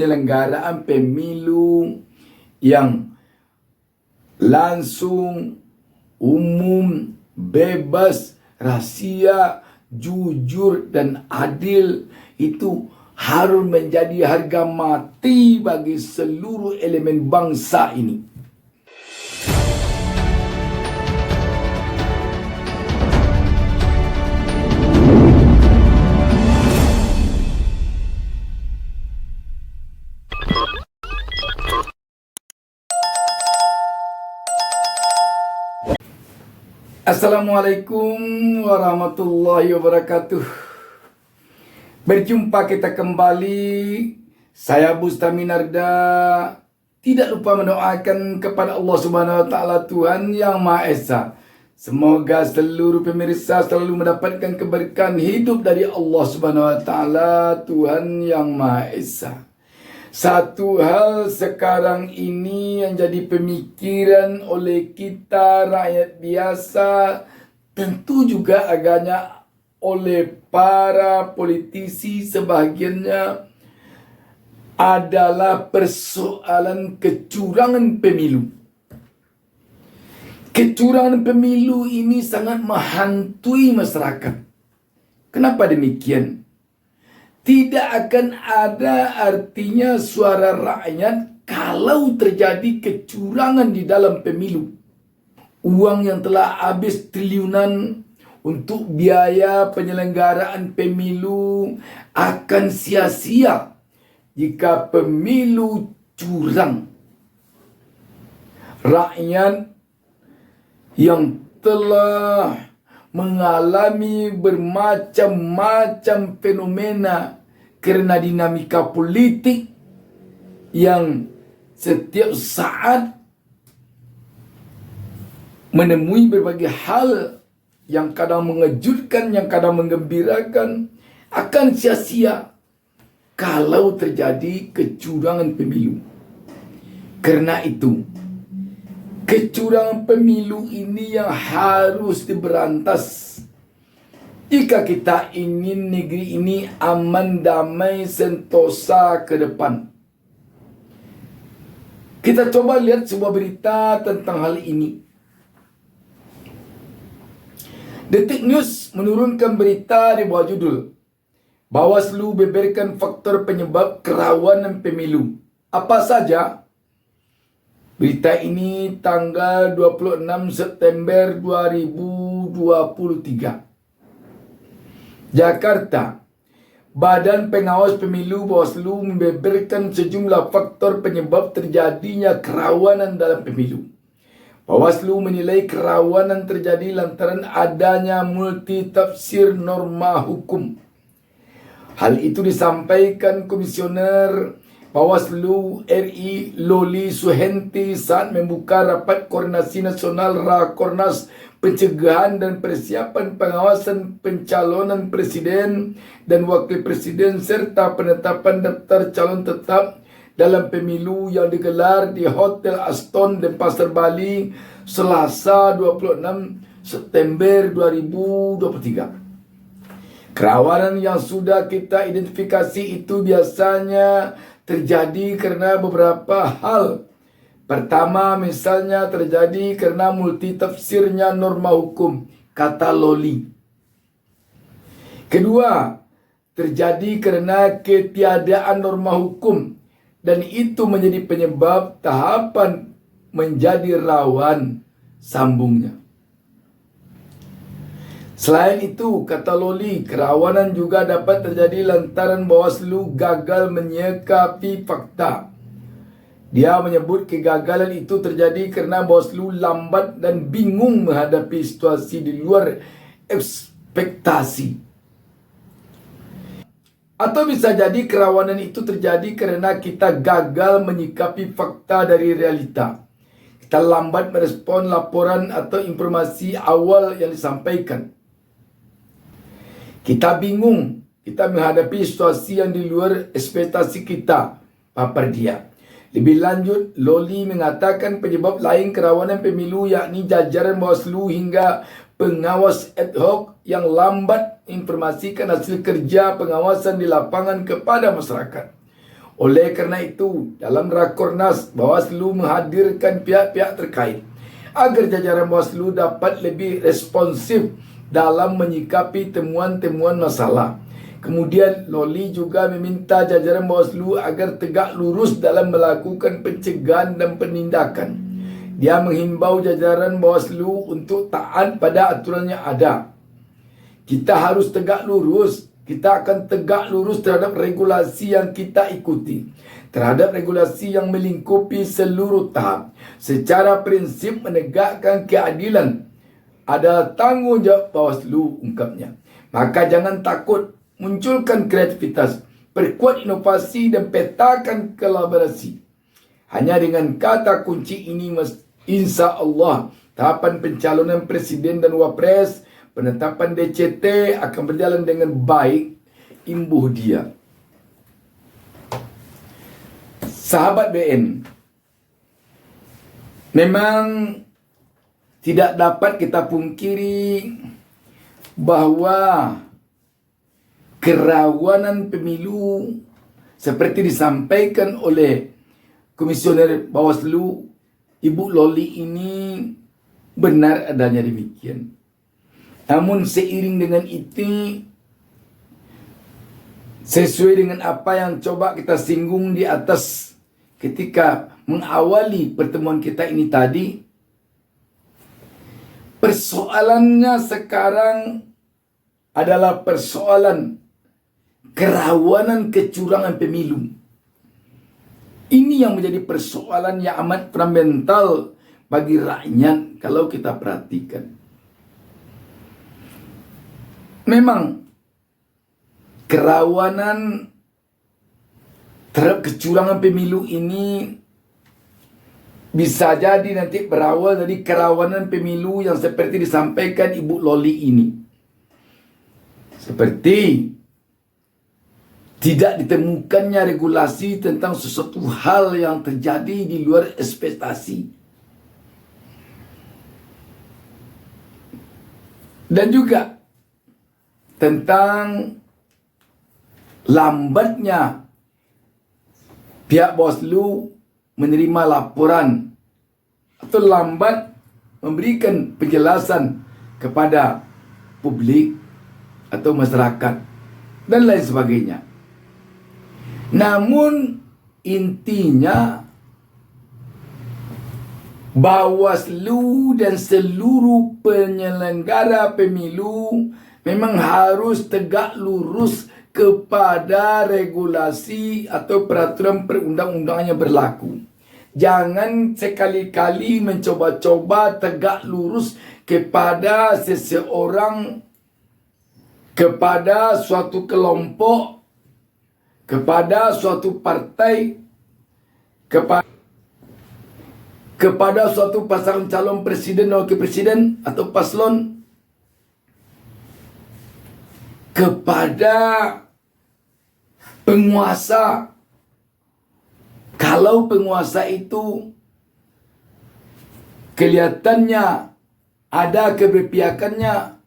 penyelenggaraan pemilu yang langsung, umum, bebas, rahsia, jujur dan adil itu harus menjadi harga mati bagi seluruh elemen bangsa ini. Assalamualaikum warahmatullahi wabarakatuh. Berjumpa kita kembali. Saya Bustami Narda. Tidak lupa mendoakan kepada Allah Subhanahu wa taala, Tuhan yang Maha Esa. Semoga seluruh pemirsa selalu mendapatkan keberkahan hidup dari Allah Subhanahu wa taala, Tuhan yang Maha Esa. Satu hal sekarang ini yang jadi pemikiran oleh kita rakyat biasa, tentu juga agaknya oleh para politisi sebahagiannya, adalah persoalan kecurangan pemilu. Kecurangan pemilu ini sangat menghantui masyarakat. Kenapa demikian? Tidak akan ada artinya suara rakyat kalau terjadi kecurangan di dalam pemilu. Uang yang telah habis triliunan untuk biaya penyelenggaraan pemilu akan sia-sia jika pemilu curang. Rakyat yang telah mengalami bermacam-macam fenomena kerana dinamika politik yang setiap saat menemui berbagai hal yang kadang mengejutkan, yang kadang menggembirakan, akan sia-sia kalau terjadi kecurangan pemilu. Karena itu, kecurangan pemilu ini yang harus diberantas jika kita ingin negeri ini aman, damai, sentosa ke depan. Kita coba lihat sebuah berita tentang hal ini. Detik News menurunkan berita di bawah judul Bawaslu beberkan faktor penyebab kerawanan pemilu. Apa saja? Berita ini tanggal 26 September 2023. Jakarta. Badan Pengawas Pemilu Bawaslu membeberkan sejumlah faktor penyebab terjadinya kerawanan dalam pemilu. Bawaslu menilai kerawanan terjadi lantaran adanya multitafsir norma hukum. Hal itu disampaikan Komisioner Bawaslu RI Loli Suhenti saat membuka rapat koordinasi nasional Rakornas Pencegahan dan Persiapan Pengawasan Pencalonan Presiden dan Wakil Presiden serta penetapan daftar calon tetap dalam pemilu yang digelar di Hotel Aston Denpasar, Bali, Selasa 26 September 2023. Kerawanan yang sudah kita identifikasi itu biasanya terjadi karena beberapa hal. Pertama, misalnya terjadi karena multitafsirnya norma hukum, kata Loli. Kedua, terjadi karena ketiadaan norma hukum dan itu menjadi penyebab tahapan menjadi rawan, sambungnya. Selain itu, kata Loli, kerawanan juga dapat terjadi lantaran Bawaslu gagal menyikapi fakta. Dia menyebut kegagalan itu terjadi kerana Bawaslu lambat dan bingung menghadapi situasi di luar ekspektasi. Atau bisa jadi kerawanan itu terjadi kerana kita gagal menyikapi fakta dari realita. Kita lambat merespon laporan atau informasi awal yang disampaikan. Kita bingung, kita menghadapi situasi yang di luar ekspektasi kita, papar dia. Lebih lanjut, Loli mengatakan penyebab lain kerawanan pemilu yakni jajaran Bawaslu hingga pengawas ad hoc yang lambat informasikan hasil kerja pengawasan di lapangan kepada masyarakat. Oleh karena itu, dalam Rakornas, Bawaslu menghadirkan pihak-pihak terkait agar jajaran Bawaslu dapat lebih responsif dalam menyikapi temuan-temuan masalah. Kemudian Loli juga meminta jajaran Bawaslu agar tegak lurus dalam melakukan pencegahan dan penindakan. Dia menghimbau jajaran Bawaslu untuk taat pada aturan yang ada. Kita harus tegak lurus. Kita akan tegak lurus terhadap regulasi yang kita ikuti, terhadap regulasi yang melingkupi seluruh tahap. Secara prinsip menegakkan keadilan adalah tanggungjawab Bawaslu, ungkapnya. Maka jangan takut, munculkan kreativitas, perkuat inovasi dan petakan kolaborasi. Hanya dengan kata kunci ini, insya Allah tahapan pencalonan presiden dan wapres, penetapan DCT akan berjalan dengan baik, imbuh dia. Sahabat BN, memang tidak dapat kita pungkiri bahwa kerawanan pemilu seperti disampaikan oleh Komisioner Bawaslu Ibu Loli ini benar adanya demikian. Namun seiring dengan itu, sesuai dengan apa yang coba kita singgung di atas ketika mengawali pertemuan kita ini tadi, persoalannya sekarang adalah persoalan kerawanan kecurangan pemilu. Ini yang menjadi persoalan yang amat fundamental bagi rakyat kalau kita perhatikan. Memang kerawanan terhadap kecurangan pemilu ini bisa jadi nanti berawal dari kerawanan pemilu yang seperti disampaikan Ibu Loli ini. Seperti tidak ditemukannya regulasi tentang sesuatu hal yang terjadi di luar ekspektasi. Dan juga tentang lambatnya pihak Bawaslu menerima laporan atau lambat memberikan penjelasan kepada publik atau masyarakat dan lain sebagainya. Namun intinya Bawaslu dan seluruh penyelenggara pemilu memang harus tegak lurus kepada regulasi atau peraturan perundang-undangan yang berlaku. Jangan sekali-kali mencoba-coba tegak lurus kepada seseorang, kepada suatu kelompok, kepada suatu partai, kepada suatu pasangan calon presiden dan wakil presiden atau paslon, kepada penguasa. Kalau penguasa itu kelihatannya ada keberpihakannya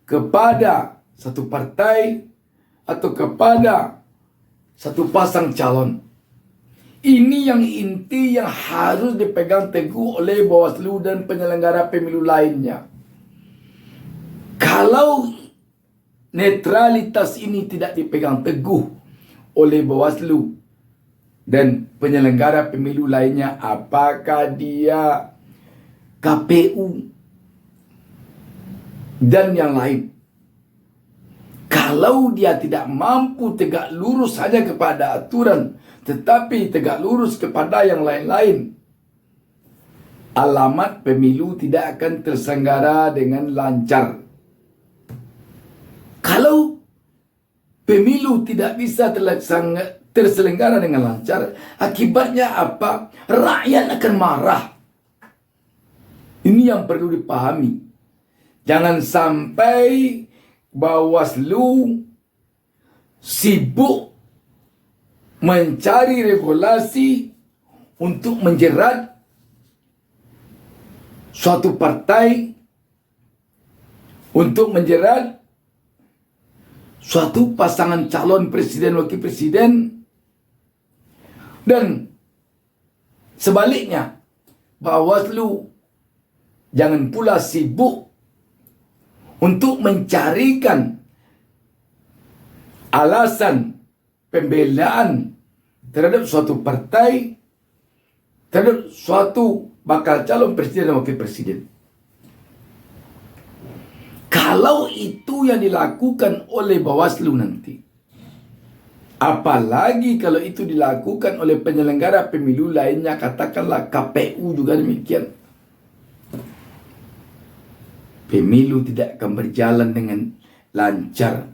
kepada satu partai atau kepada satu pasang calon. Ini yang inti yang harus dipegang teguh oleh Bawaslu dan penyelenggara pemilu lainnya. Kalau netralitas ini tidak dipegang teguh oleh Bawaslu dan penyelenggara pemilu lainnya, apakah dia KPU dan yang lain, kalau dia tidak mampu tegak lurus hanya kepada aturan, tetapi tegak lurus kepada yang lain-lain, alamat pemilu tidak akan terselenggara dengan lancar. Kalau pemilu tidak bisa terselenggara dengan lancar, akibatnya apa? Rakyat akan marah. Ini yang perlu dipahami. Jangan sampai Bawaslu sibuk mencari regulasi untuk menjerat suatu partai, untuk menjerat suatu pasangan calon presiden wakil presiden, Dan sebaliknya, Bawaslu jangan pula sibuk untuk mencarikan alasan pembelaan terhadap suatu partai, terhadap suatu bakal calon presiden dan wakil presiden. Kalau itu yang dilakukan oleh Bawaslu nanti, apalagi kalau itu dilakukan oleh penyelenggara pemilu lainnya, katakanlah KPU juga demikian, pemilu tidak akan berjalan dengan lancar.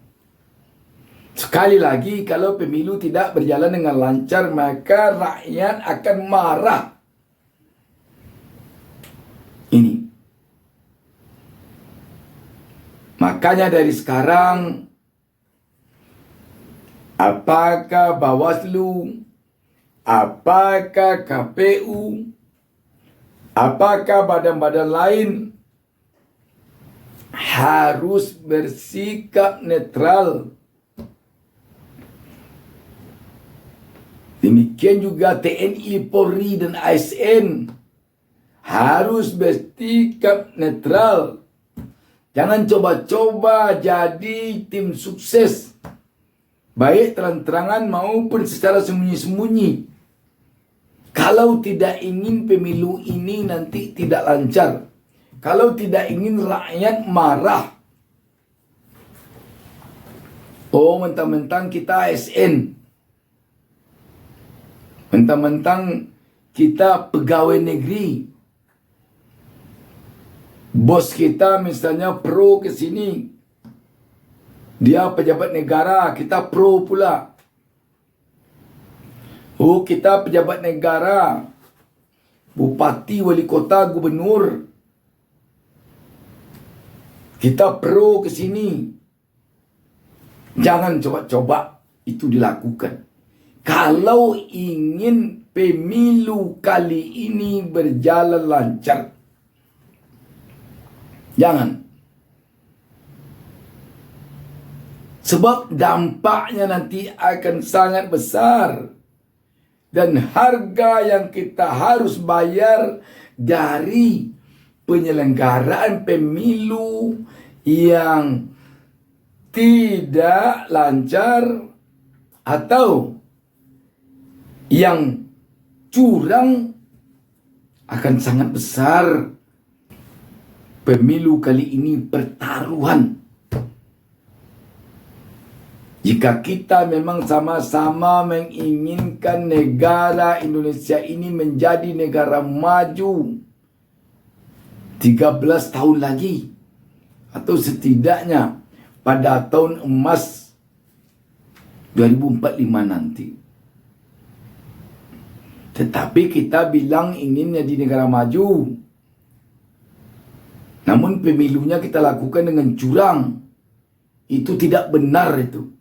Sekali lagi, kalau pemilu tidak berjalan dengan lancar, maka rakyat akan marah. Ini. Makanya dari sekarang, apakah Bawaslu, apakah KPU, apakah badan-badan lain, harus bersikap netral. Demikian juga TNI, Polri, dan ASN harus bersikap netral. Jangan coba-coba jadi tim sukses, baik terang-terangan maupun secara sembunyi-sembunyi. Kalau tidak ingin pemilu ini nanti tidak lancar, kalau tidak ingin rakyat marah, oh mentang-mentang kita ASN, mentang-mentang kita pegawai negeri, bos kita misalnya pro ke sini, dia pejabat negara, kita pro pula. Oh, kita pejabat negara, bupati, wali kota, gubernur, kita pro ke sini. Jangan coba-coba itu dilakukan. Kalau ingin pemilu kali ini berjalan lancar, jangan. Sebab dampaknya nanti akan sangat besar. Dan harga yang kita harus bayar dari penyelenggaraan pemilu yang tidak lancar atau yang curang akan sangat besar. Pemilu kali ini pertaruhan. Jika kita memang sama-sama menginginkan negara Indonesia ini menjadi negara maju 13 tahun lagi, atau setidaknya pada tahun emas 2045 nanti. Tetapi kita bilang ingin jadi negara maju, namun pemilunya kita lakukan dengan curang. Itu tidak benar itu.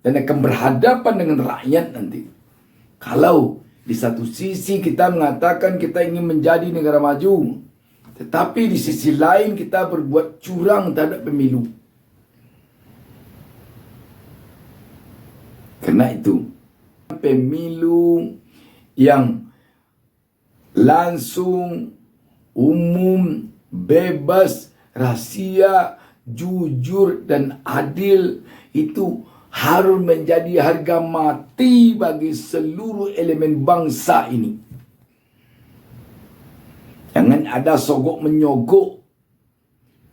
Dan akan berhadapan dengan rakyat nanti. Kalau di satu sisi kita mengatakan kita ingin menjadi negara maju, tetapi di sisi lain kita berbuat curang terhadap pemilu. Karena itu, pemilu yang langsung, umum, bebas, rahasia, jujur, dan adil itu harus menjadi harga mati bagi seluruh elemen bangsa ini. Jangan ada sogok menyogok,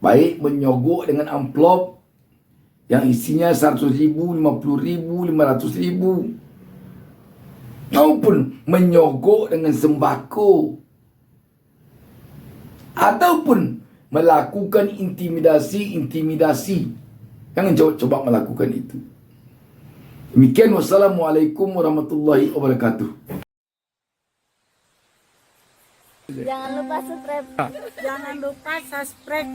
baik menyogok dengan amplop yang isinya 100.000, 50.000, 500.000, maupun menyogok dengan sembako, ataupun melakukan intimidasi. Jangan coba melakukan itu. Demikian, wassalamualaikum warahmatullahi wabarakatuh. Jangan lupa subscribe.